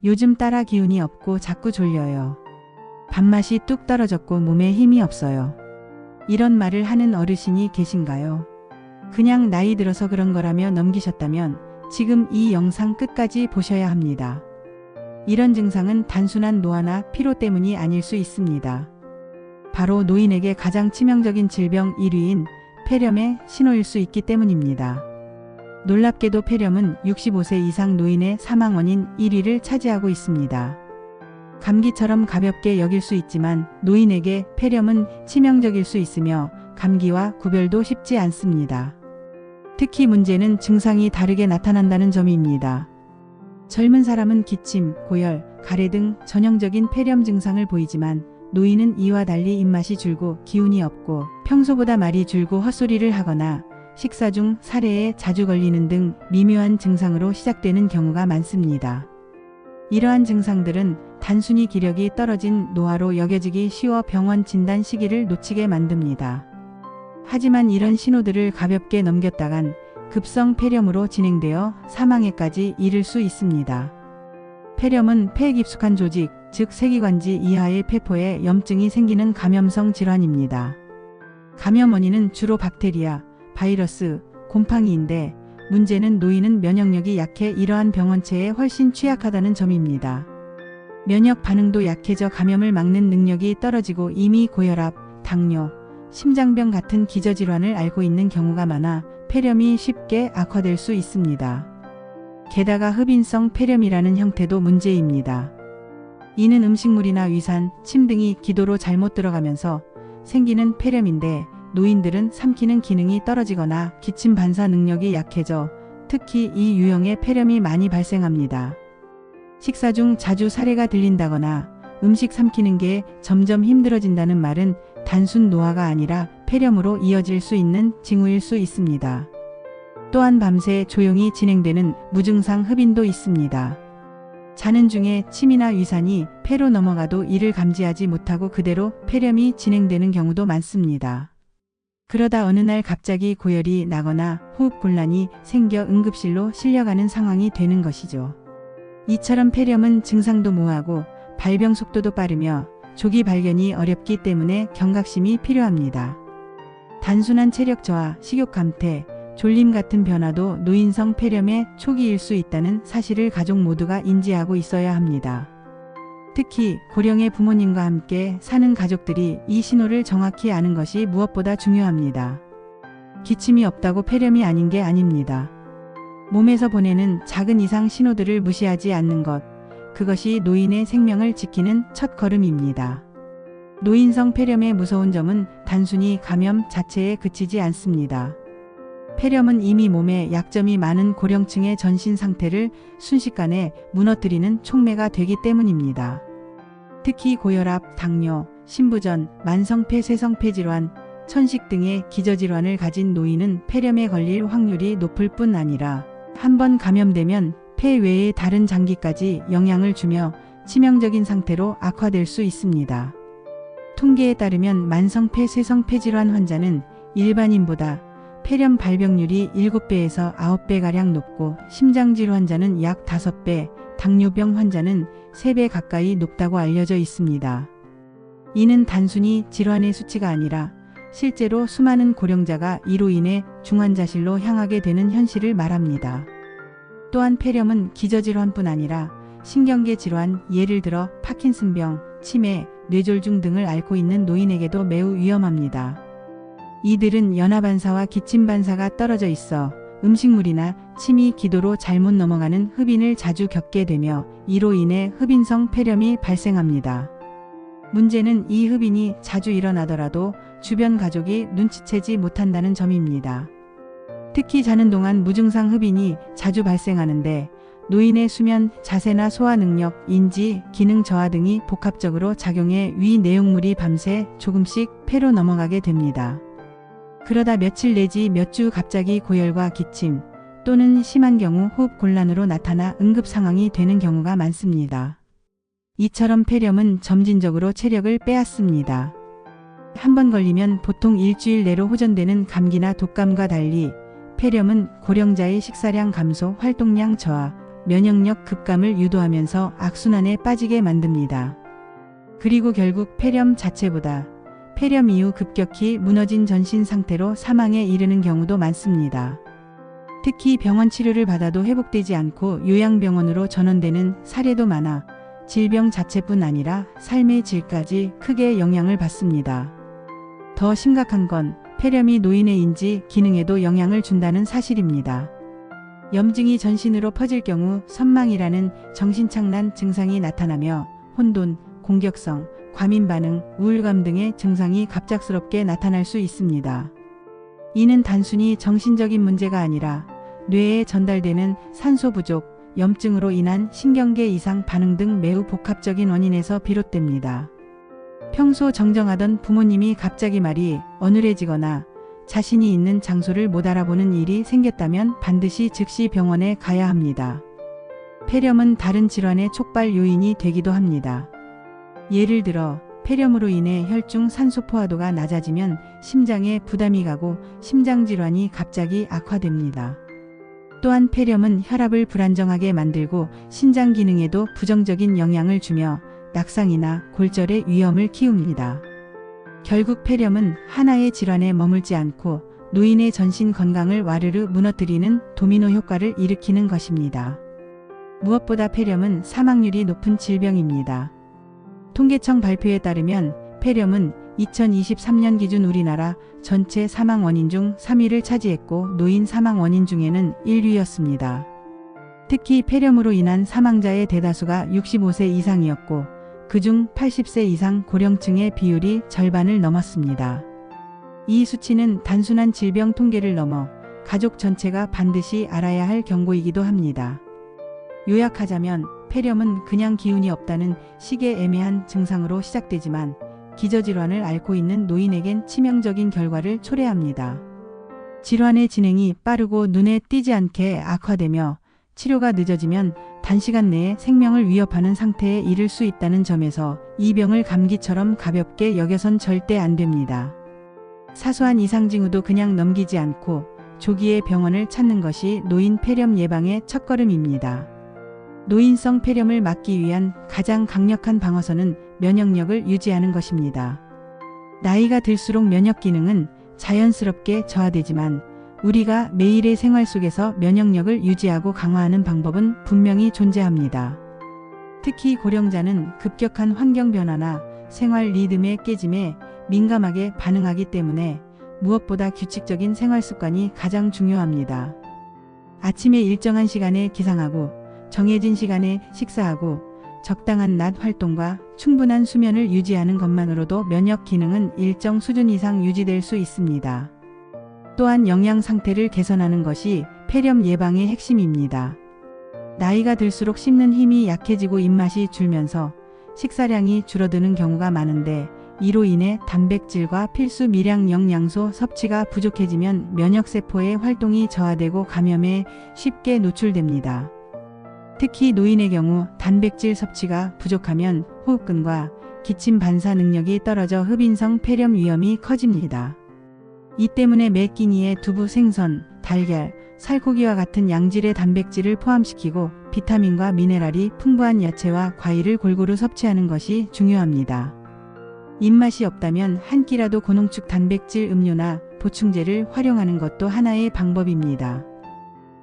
요즘 따라 기운이 없고 자꾸 졸려요. 밥맛이 뚝 떨어졌고 몸에 힘이 없어요. 이런 말을 하는 어르신이 계신가요? 그냥 나이 들어서 그런 거라며 넘기셨다면 지금 이 영상 끝까지 보셔야 합니다. 이런 증상은 단순한 노화나 피로 때문이 아닐 수 있습니다. 바로 노인에게 가장 치명적인 질병 1위인 폐렴의 신호일 수 있기 때문입니다. 놀랍게도 폐렴은 65세 이상 노인의 사망 원인 1위를 차지하고 있습니다. 감기처럼 가볍게 여길 수 있지만 노인에게 폐렴은 치명적일 수 있으며 감기와 구별도 쉽지 않습니다. 특히 문제는 증상이 다르게 나타난다는 점입니다. 젊은 사람은 기침, 고열, 가래 등 전형적인 폐렴 증상을 보이지만 노인은 이와 달리 입맛이 줄고 기운이 없고 평소보다 말이 줄고 헛소리를 하거나 식사 중 사례에 자주 걸리는 등 미묘한 증상으로 시작되는 경우가 많습니다. 이러한 증상들은 단순히 기력이 떨어진 노화로 여겨지기 쉬워 병원 진단 시기를 놓치게 만듭니다. 하지만 이런 신호들을 가볍게 넘겼다간 급성 폐렴으로 진행되어 사망에까지 이를 수 있습니다. 폐렴은 폐에 깊숙한 조직, 즉 세기관지 이하의 폐포에 염증이 생기는 감염성 질환입니다. 감염 원인은 주로 박테리아, 바이러스, 곰팡이인데 문제는 노인은 면역력이 약해 이러한 병원체에 훨씬 취약하다는 점입니다. 면역 반응도 약해져 감염을 막는 능력이 떨어지고 이미 고혈압, 당뇨, 심장병 같은 기저질환을 앓고 있는 경우가 많아 폐렴이 쉽게 악화될 수 있습니다. 게다가 흡인성 폐렴이라는 형태도 문제입니다. 이는 음식물이나 위산, 침 등이 기도로 잘못 들어가면서 생기는 폐렴인데 노인들은 삼키는 기능이 떨어지거나 기침 반사 능력이 약해져 특히 이 유형의 폐렴이 많이 발생합니다. 식사 중 자주 사례가 들린다거나 음식 삼키는 게 점점 힘들어진다는 말은 단순 노화가 아니라 폐렴으로 이어질 수 있는 징후일 수 있습니다. 또한 밤새 조용히 진행되는 무증상 흡인도 있습니다. 자는 중에 침이나 위산이 폐로 넘어가도 이를 감지하지 못하고 그대로 폐렴이 진행되는 경우도 많습니다. 그러다 어느 날 갑자기 고열이 나거나 호흡곤란이 생겨 응급실로 실려가는 상황이 되는 것이죠. 이처럼 폐렴은 증상도 모호하고 발병 속도도 빠르며 조기 발견이 어렵기 때문에 경각심이 필요합니다. 단순한 체력 저하, 식욕 감퇴, 졸림 같은 변화도 노인성 폐렴의 초기일 수 있다는 사실을 가족 모두가 인지하고 있어야 합니다. 특히 고령의 부모님과 함께 사는 가족들이 이 신호를 정확히 아는 것이 무엇보다 중요합니다. 기침이 없다고 폐렴이 아닌 게 아닙니다. 몸에서 보내는 작은 이상 신호들을 무시하지 않는 것, 그것이 노인의 생명을 지키는 첫 걸음입니다. 노인성 폐렴의 무서운 점은 단순히 감염 자체에 그치지 않습니다. 폐렴은 이미 몸에 약점이 많은 고령층의 전신 상태를 순식간에 무너뜨리는 촉매가 되기 때문입니다. 특히 고혈압, 당뇨, 신부전, 만성폐 쇠성폐 질환, 천식 등의 기저질환을 가진 노인은 폐렴에 걸릴 확률이 높을 뿐 아니라 한번 감염되면 폐 외의 다른 장기까지 영향을 주며 치명적인 상태로 악화될 수 있습니다. 통계에 따르면 만성폐 쇠성폐 질환 환자는 일반인보다 폐렴 발병률이 7배에서 9배가량 높고 심장질 환자는 약 5배, 당뇨병 환자는 3배 가까이 높다고 알려져 있습니다. 이는 단순히 질환의 수치가 아니라 실제로 수많은 고령자가 이로 인해 중환자실로 향하게 되는 현실을 말합니다. 또한 폐렴은 기저질환뿐 아니라 신경계 질환, 예를 들어 파킨슨병, 치매, 뇌졸중 등을 앓고 있는 노인에게도 매우 위험합니다. 이들은 연하반사와 기침반사가 떨어져 있어 음식물이나 침이 기도로 잘못 넘어가는 흡인을 자주 겪게 되며 이로 인해 흡인성 폐렴이 발생합니다. 문제는 이 흡인이 자주 일어나더라도 주변 가족이 눈치채지 못한다는 점입니다. 특히 자는 동안 무증상 흡인이 자주 발생하는데 노인의 수면, 자세나 소화 능력, 인지, 기능 저하 등이 복합적으로 작용해 위 내용물이 밤새 조금씩 폐로 넘어가게 됩니다. 그러다 며칠 내지 몇 주 갑자기 고열과 기침 또는 심한 경우 호흡곤란으로 나타나 응급 상황이 되는 경우가 많습니다. 이처럼 폐렴은 점진적으로 체력을 빼앗습니다. 한 번 걸리면 보통 일주일 내로 호전되는 감기나 독감과 달리 폐렴은 고령자의 식사량 감소, 활동량 저하, 면역력 급감을 유도하면서 악순환에 빠지게 만듭니다. 그리고 결국 폐렴 자체보다 폐렴 이후 급격히 무너진 전신 상태로 사망에 이르는 경우도 많습니다. 특히 병원 치료를 받아도 회복되지 않고 요양병원으로 전원되는 사례도 많아 질병 자체뿐 아니라 삶의 질까지 크게 영향을 받습니다. 더 심각한 건 폐렴이 노인의 인지 기능에도 영향을 준다는 사실입니다. 염증이 전신으로 퍼질 경우 선망이라는 정신착란 증상이 나타나며 혼돈, 공격성, 과민 반응, 우울감 등의 증상이 갑작스럽게 나타날 수 있습니다. 이는 단순히 정신적인 문제가 아니라 뇌에 전달되는 산소 부족, 염증으로 인한 신경계 이상 반응 등 매우 복합적인 원인에서 비롯됩니다. 평소 정정하던 부모님이 갑자기 말이 어눌해지거나 자신이 있는 장소를 못 알아보는 일이 생겼다면 반드시 즉시 병원에 가야 합니다. 폐렴은 다른 질환의 촉발 요인이 되기도 합니다. 예를 들어 폐렴으로 인해 혈중 산소 포화도가 낮아지면 심장에 부담이 가고 심장질환이 갑자기 악화됩니다. 또한 폐렴은 혈압을 불안정하게 만들고 신장 기능에도 부정적인 영향을 주며 낙상이나 골절의 위험을 키웁니다. 결국 폐렴은 하나의 질환에 머물지 않고 노인의 전신 건강을 와르르 무너뜨리는 도미노 효과를 일으키는 것입니다. 무엇보다 폐렴은 사망률이 높은 질병입니다. 통계청 발표에 따르면 폐렴은 2023년 기준 우리나라 전체 사망 원인 중 3위를 차지했고 노인 사망 원인 중에는 1위였습니다. 특히 폐렴으로 인한 사망자의 대다수가 65세 이상이었고 그중 80세 이상 고령층의 비율이 절반을 넘었습니다. 이 수치는 단순한 질병 통계를 넘어 가족 전체가 반드시 알아야 할 경고이기도 합니다. 요약하자면 폐렴은 그냥 기운이 없다는 식의 애매한 증상으로 시작되지만 기저질환을 앓고 있는 노인에겐 치명적인 결과를 초래합니다. 질환의 진행이 빠르고 눈에 띄지 않게 악화되며 치료가 늦어지면 단시간 내에 생명을 위협하는 상태에 이를 수 있다는 점에서 이 병을 감기처럼 가볍게 여겨선 절대 안 됩니다. 사소한 이상 징후도 그냥 넘기지 않고 조기에 병원을 찾는 것이 노인 폐렴 예방의 첫걸음입니다. 노인성 폐렴을 막기 위한 가장 강력한 방어선은 면역력을 유지하는 것입니다. 나이가 들수록 면역 기능은 자연스럽게 저하되지만 우리가 매일의 생활 속에서 면역력을 유지하고 강화하는 방법은 분명히 존재합니다. 특히 고령자는 급격한 환경 변화나 생활 리듬의 깨짐에 민감하게 반응하기 때문에 무엇보다 규칙적인 생활 습관이 가장 중요합니다. 아침에 일정한 시간에 기상하고 정해진 시간에 식사하고 적당한 낮 활동과 충분한 수면을 유지하는 것만으로도 면역 기능은 일정 수준 이상 유지될 수 있습니다. 또한 영양 상태를 개선하는 것이 폐렴 예방의 핵심입니다. 나이가 들수록 씹는 힘이 약해지고 입맛이 줄면서 식사량이 줄어드는 경우가 많은데 이로 인해 단백질과 필수 미량 영양소 섭취가 부족해지면 면역세포의 활동이 저하되고 감염에 쉽게 노출됩니다. 특히 노인의 경우 단백질 섭취가 부족하면 호흡근과 기침 반사 능력이 떨어져 흡인성 폐렴 위험이 커집니다. 이 때문에 매 끼니에 두부, 생선, 달걀, 살코기와 같은 양질의 단백질을 포함시키고 비타민과 미네랄이 풍부한 야채와 과일을 골고루 섭취하는 것이 중요합니다. 입맛이 없다면 한 끼라도 고농축 단백질 음료나 보충제를 활용하는 것도 하나의 방법입니다.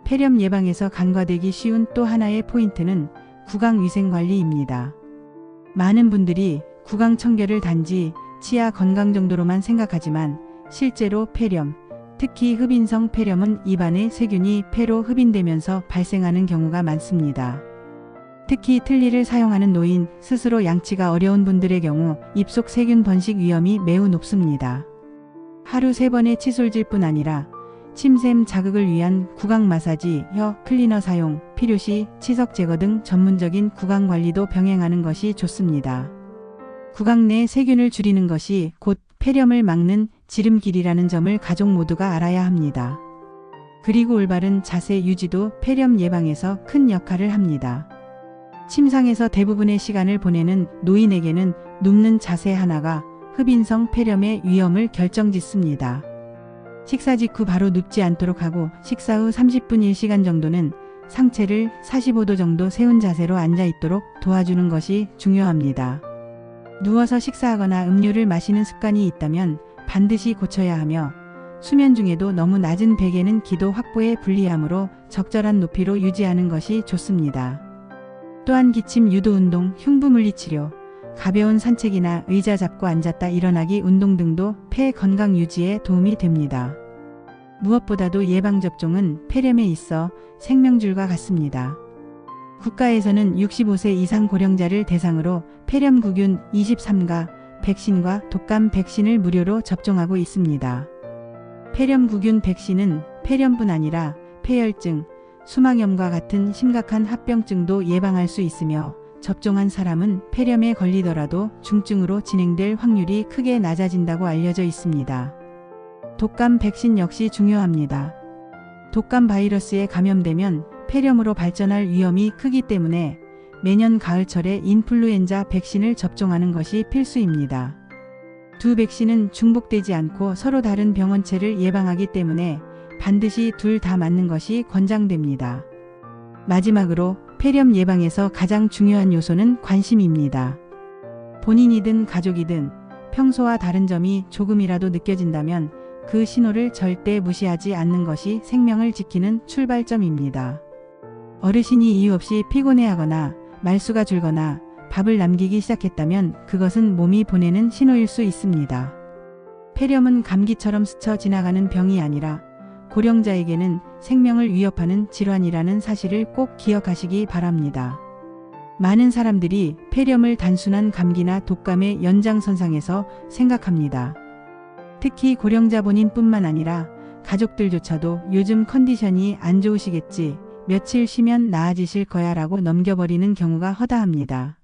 폐렴 예방에서 간과되기 쉬운 또 하나의 포인트는 구강위생관리입니다. 많은 분들이 구강 청결을 단지 치아 건강 정도로만 생각하지만 실제로 폐렴, 특히 흡인성 폐렴은 입안의 세균이 폐로 흡인되면서 발생하는 경우가 많습니다. 특히 틀니를 사용하는 노인, 스스로 양치가 어려운 분들의 경우 입속 세균 번식 위험이 매우 높습니다. 하루 3번의 칫솔질뿐 아니라 침샘 자극을 위한 구강 마사지, 혀 클리너 사용, 필요시 치석 제거 등 전문적인 구강 관리도 병행하는 것이 좋습니다. 구강 내 세균을 줄이는 것이 곧 폐렴을 막는 지름길이라는 점을 가족 모두가 알아야 합니다. 그리고 올바른 자세 유지도 폐렴 예방에서 큰 역할을 합니다. 침상에서 대부분의 시간을 보내는 노인에게는 눕는 자세 하나가 흡인성 폐렴의 위험을 결정짓습니다. 식사 직후 바로 눕지 않도록 하고 식사 후 30분 1시간 정도는 상체를 45도 정도 세운 자세로 앉아 있도록 도와주는 것이 중요합니다. 누워서 식사하거나 음료를 마시는 습관이 있다면 반드시 고쳐야 하며 수면 중에도 너무 낮은 베개는 기도 확보에 불리하므로 적절한 높이로 유지하는 것이 좋습니다. 또한 기침 유도 운동, 흉부 물리 치료, 가벼운 산책이나 의자 잡고 앉았다 일어나기 운동 등도 폐 건강 유지에 도움이 됩니다. 무엇보다도 예방접종은 폐렴에 있어 생명줄과 같습니다. 국가에서는 65세 이상 고령자를 대상으로 폐렴구균 23가 백신과 독감 백신을 무료로 접종하고 있습니다. 폐렴구균 백신은 폐렴뿐 아니라 폐혈증, 수막염과 같은 심각한 합병증도 예방할 수 있으며 접종한 사람은 폐렴에 걸리더라도 중증으로 진행될 확률이 크게 낮아진다고 알려져 있습니다. 독감 백신 역시 중요합니다. 독감 바이러스에 감염되면 폐렴으로 발전할 위험이 크기 때문에 매년 가을철에 인플루엔자 백신을 접종하는 것이 필수입니다. 두 백신은 중복되지 않고 서로 다른 병원체를 예방하기 때문에 반드시 둘 다 맞는 것이 권장됩니다. 마지막으로 폐렴 예방에서 가장 중요한 요소는 관심입니다. 본인이든 가족이든 평소와 다른 점이 조금이라도 느껴진다면 그 신호를 절대 무시하지 않는 것이 생명을 지키는 출발점입니다. 어르신이 이유 없이 피곤해하거나 말수가 줄거나 밥을 남기기 시작했다면 그것은 몸이 보내는 신호일 수 있습니다. 폐렴은 감기처럼 스쳐 지나가는 병이 아니라 고령자에게는 생명을 위협하는 질환이라는 사실을 꼭 기억하시기 바랍니다. 많은 사람들이 폐렴을 단순한 감기나 독감의 연장선상에서 생각합니다. 특히 고령자 본인뿐만 아니라 가족들조차도 요즘 컨디션이 안 좋으시겠지, 며칠 쉬면 나아지실 거야 라고 넘겨버리는 경우가 허다합니다.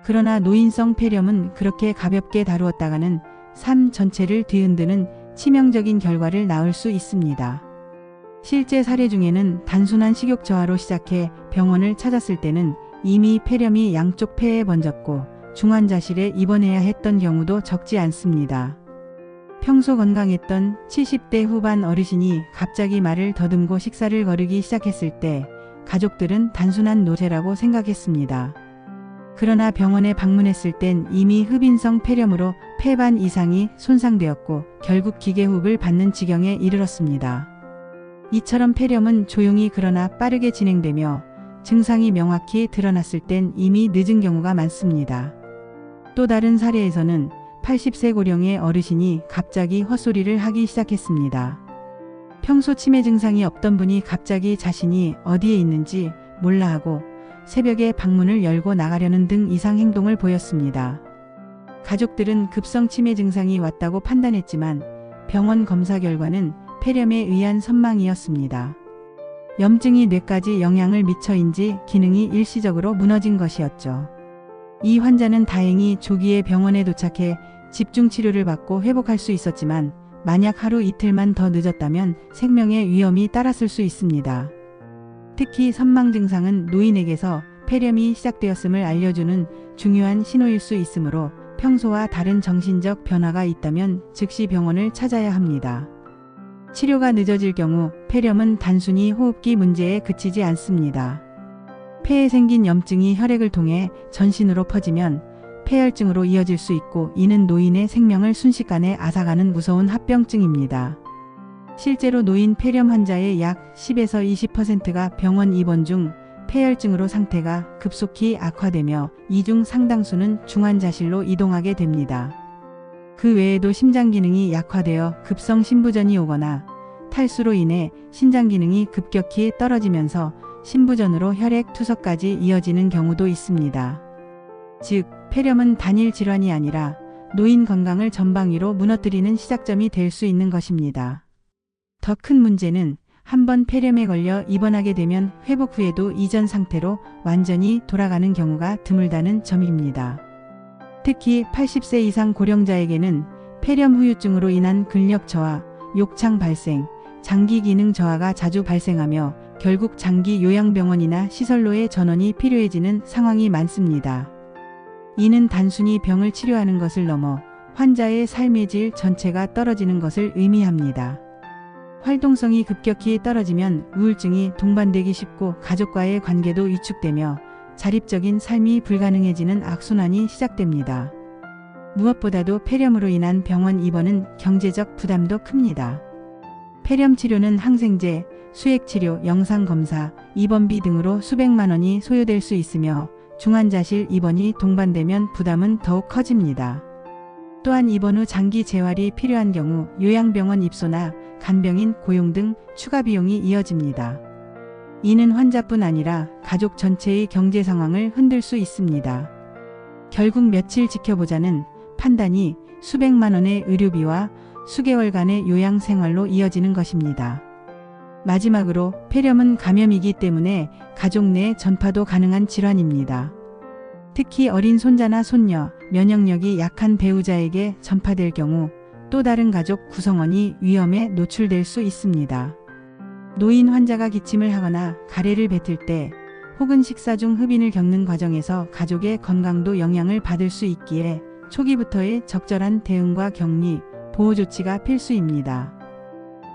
그러나 노인성 폐렴은 그렇게 가볍게 다루었다가는 삶 전체를 뒤흔드는 치명적인 결과를 낳을 수 있습니다. 실제 사례 중에는 단순한 식욕 저하로 시작해 병원을 찾았을 때는 이미 폐렴이 양쪽 폐에 번졌고 중환자실에 입원해야 했던 경우도 적지 않습니다. 평소 건강했던 70대 후반 어르신이 갑자기 말을 더듬고 식사를 거르기 시작했을 때 가족들은 단순한 노쇠라고 생각했습니다. 그러나 병원에 방문했을 땐 이미 흡인성 폐렴으로 폐반 이상이 손상되었고 결국 기계호흡을 받는 지경에 이르렀습니다. 이처럼 폐렴은 조용히 그러나 빠르게 진행되며 증상이 명확히 드러났을 땐 이미 늦은 경우가 많습니다. 또 다른 사례에서는 80세 고령의 어르신이 갑자기 헛소리를 하기 시작했습니다. 평소 치매 증상이 없던 분이 갑자기 자신이 어디에 있는지 몰라 하고 새벽에 방문을 열고 나가려는 등 이상 행동을 보였습니다. 가족들은 급성 치매 증상이 왔다고 판단했지만 병원 검사 결과는 폐렴에 의한 선망이었습니다. 염증이 뇌까지 영향을 미쳐인지 기능이 일시적으로 무너진 것이었죠. 이 환자는 다행히 조기에 병원에 도착해 집중 치료를 받고 회복할 수 있었지만 만약 하루 이틀만 더 늦었다면 생명의 위험이 따랐을 수 있습니다. 특히 선망 증상은 노인에게서 폐렴이 시작되었음을 알려주는 중요한 신호일 수 있으므로 평소와 다른 정신적 변화가 있다면 즉시 병원을 찾아야 합니다. 치료가 늦어질 경우 폐렴은 단순히 호흡기 문제에 그치지 않습니다. 폐에 생긴 염증이 혈액을 통해 전신으로 퍼지면 폐혈증으로 이어질 수 있고 이는 노인의 생명을 순식간에 앗아가는 무서운 합병증입니다. 실제로 노인 폐렴 환자의 약 10에서 20%가 병원 입원 중 폐혈증으로 상태가 급속히 악화되며 이 중 상당수는 중환자실로 이동하게 됩니다. 그 외에도 심장 기능이 약화되어 급성 심부전이 오거나 탈수로 인해 신장 기능이 급격히 떨어지면서 심부전으로 혈액 투석까지 이어지는 경우도 있습니다. 즉, 폐렴은 단일 질환이 아니라 노인 건강을 전방위로 무너뜨리는 시작점이 될 수 있는 것입니다. 더 큰 문제는 한번 폐렴에 걸려 입원하게 되면 회복 후에도 이전 상태로 완전히 돌아가는 경우가 드물다는 점입니다. 특히 80세 이상 고령자에게는 폐렴 후유증으로 인한 근력 저하, 욕창 발생, 장기 기능 저하가 자주 발생하며 결국 장기 요양병원이나 시설로의 전원이 필요해지는 상황이 많습니다. 이는 단순히 병을 치료하는 것을 넘어 환자의 삶의 질 전체가 떨어지는 것을 의미합니다. 활동성이 급격히 떨어지면 우울증이 동반되기 쉽고 가족과의 관계도 위축되며 자립적인 삶이 불가능해지는 악순환이 시작됩니다. 무엇보다도 폐렴으로 인한 병원 입원은 경제적 부담도 큽니다. 폐렴 치료는 항생제, 수액치료, 영상검사, 입원비 등으로 수백만 원이 소요될 수 있으며 중환자실 입원이 동반되면 부담은 더욱 커집니다. 또한 입원 후 장기 재활이 필요한 경우 요양병원 입소나 간병인 고용 등 추가 비용이 이어집니다. 이는 환자뿐 아니라 가족 전체의 경제 상황을 흔들 수 있습니다. 결국 며칠 지켜보자는 판단이 수백만 원의 의료비와 수개월간의 요양 생활로 이어지는 것입니다. 마지막으로 폐렴은 감염이기 때문에 가족 내 전파도 가능한 질환입니다. 특히 어린 손자나 손녀, 면역력이 약한 배우자에게 전파될 경우 또 다른 가족 구성원이 위험에 노출될 수 있습니다. 노인 환자가 기침을 하거나 가래를 뱉을 때 혹은 식사 중 흡인을 겪는 과정에서 가족의 건강도 영향을 받을 수 있기에 초기부터의 적절한 대응과 격리, 보호 조치가 필수입니다.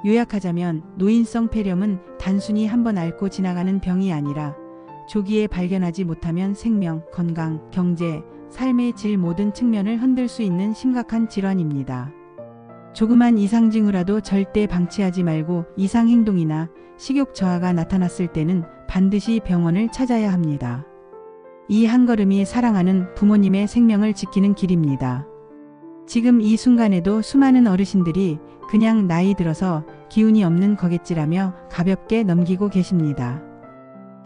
요약하자면 노인성 폐렴은 단순히 한번 앓고 지나가는 병이 아니라 조기에 발견하지 못하면 생명, 건강, 경제, 삶의 질 모든 측면을 흔들 수 있는 심각한 질환입니다. 조그만 이상 징후라도 절대 방치하지 말고 이상 행동이나 식욕 저하가 나타났을 때는 반드시 병원을 찾아야 합니다. 이 한 걸음이 사랑하는 부모님의 생명을 지키는 길입니다. 지금 이 순간에도 수많은 어르신들이 그냥 나이 들어서 기운이 없는 거겠지라며 가볍게 넘기고 계십니다.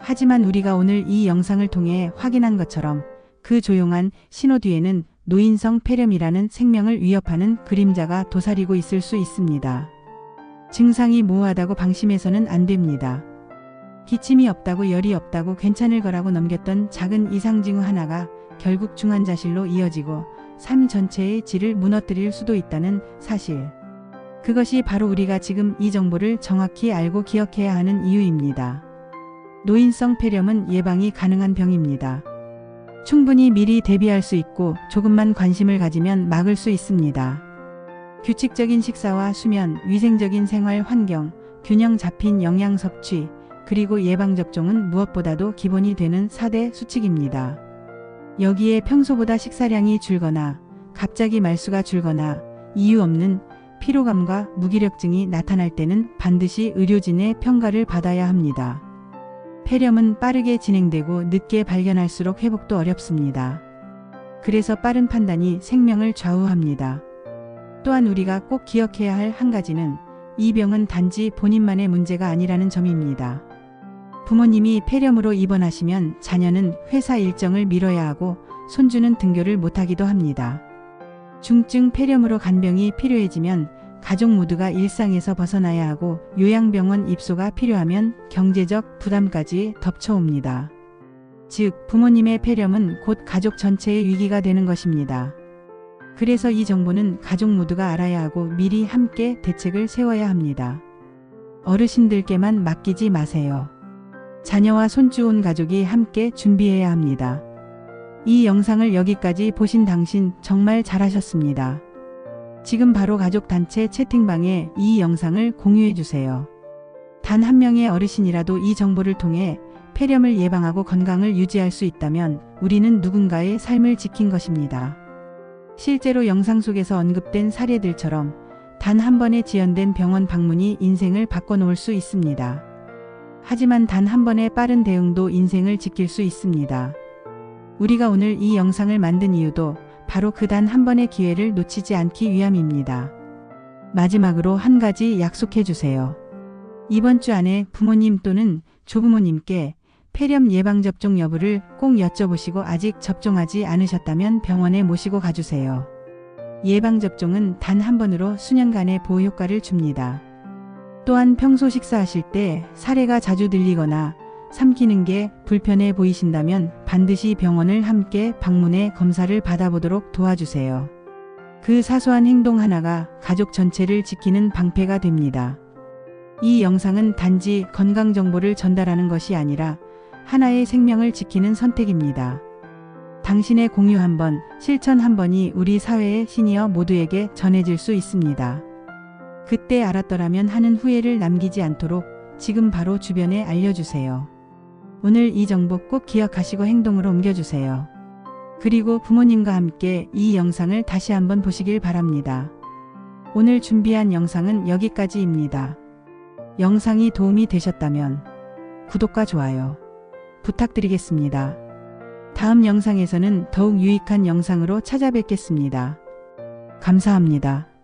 하지만 우리가 오늘 이 영상을 통해 확인한 것처럼 그 조용한 신호 뒤에는 노인성 폐렴이라는 생명을 위협하는 그림자가 도사리고 있을 수 있습니다. 증상이 모호하다고 방심해서는 안 됩니다. 기침이 없다고 열이 없다고 괜찮을 거라고 넘겼던 작은 이상 징후 하나가 결국 중환자실로 이어지고 삶 전체의 질을 무너뜨릴 수도 있다는 사실. 그것이 바로 우리가 지금 이 정보를 정확히 알고 기억해야 하는 이유입니다. 노인성 폐렴은 예방이 가능한 병입니다. 충분히 미리 대비할 수 있고 조금만 관심을 가지면 막을 수 있습니다. 규칙적인 식사와 수면, 위생적인 생활 환경, 균형 잡힌 영양 섭취, 그리고 예방접종은 무엇보다도 기본이 되는 4대 수칙입니다. 여기에 평소보다 식사량이 줄거나 갑자기 말수가 줄거나 이유 없는 피로감과 무기력증이 나타날 때는 반드시 의료진의 평가를 받아야 합니다. 폐렴은 빠르게 진행되고 늦게 발견할수록 회복도 어렵습니다. 그래서 빠른 판단이 생명을 좌우합니다. 또한 우리가 꼭 기억해야 할 한 가지는 이 병은 단지 본인만의 문제가 아니라는 점입니다. 부모님이 폐렴으로 입원하시면 자녀는 회사 일정을 미뤄야 하고 손주는 등교를 못하기도 합니다. 중증 폐렴으로 간병이 필요해지면 가족 모두가 일상에서 벗어나야 하고 요양병원 입소가 필요하면 경제적 부담까지 덮쳐옵니다. 즉, 부모님의 폐렴은 곧 가족 전체의 위기가 되는 것입니다. 그래서 이 정보는 가족 모두가 알아야 하고 미리 함께 대책을 세워야 합니다. 어르신들께만 맡기지 마세요. 자녀와 손주 온 가족이 함께 준비해야 합니다. 이 영상을 여기까지 보신 당신 정말 잘하셨습니다. 지금 바로 가족단체 채팅방에 이 영상을 공유해주세요. 단 한 명의 어르신이라도 이 정보를 통해 폐렴을 예방하고 건강을 유지할 수 있다면 우리는 누군가의 삶을 지킨 것입니다. 실제로 영상 속에서 언급된 사례들처럼 단 한 번에 지연된 병원 방문이 인생을 바꿔놓을 수 있습니다. 하지만 단 한 번의 빠른 대응도 인생을 지킬 수 있습니다. 우리가 오늘 이 영상을 만든 이유도 바로 그 단 한 번의 기회를 놓치지 않기 위함입니다. 마지막으로 한 가지 약속해 주세요. 이번 주 안에 부모님 또는 조부모님께 폐렴 예방접종 여부를 꼭 여쭤보시고 아직 접종하지 않으셨다면 병원에 모시고 가주세요. 예방접종은 단 한 번으로 수년간의 보호 효과를 줍니다. 또한 평소 식사하실 때 사례가 자주 들리거나 삼키는 게 불편해 보이신다면 반드시 병원을 함께 방문해 검사를 받아보도록 도와주세요. 그 사소한 행동 하나가 가족 전체를 지키는 방패가 됩니다. 이 영상은 단지 건강 정보를 전달하는 것이 아니라 하나의 생명을 지키는 선택입니다. 당신의 공유 한 번, 실천 한 번이 우리 사회의 시니어 모두에게 전해질 수 있습니다. 그때 알았더라면 하는 후회를 남기지 않도록 지금 바로 주변에 알려주세요. 오늘 이 정보 꼭 기억하시고 행동으로 옮겨주세요. 그리고 부모님과 함께 이 영상을 다시 한번 보시길 바랍니다. 오늘 준비한 영상은 여기까지입니다. 영상이 도움이 되셨다면 구독과 좋아요 부탁드리겠습니다. 다음 영상에서는 더욱 유익한 영상으로 찾아뵙겠습니다. 감사합니다.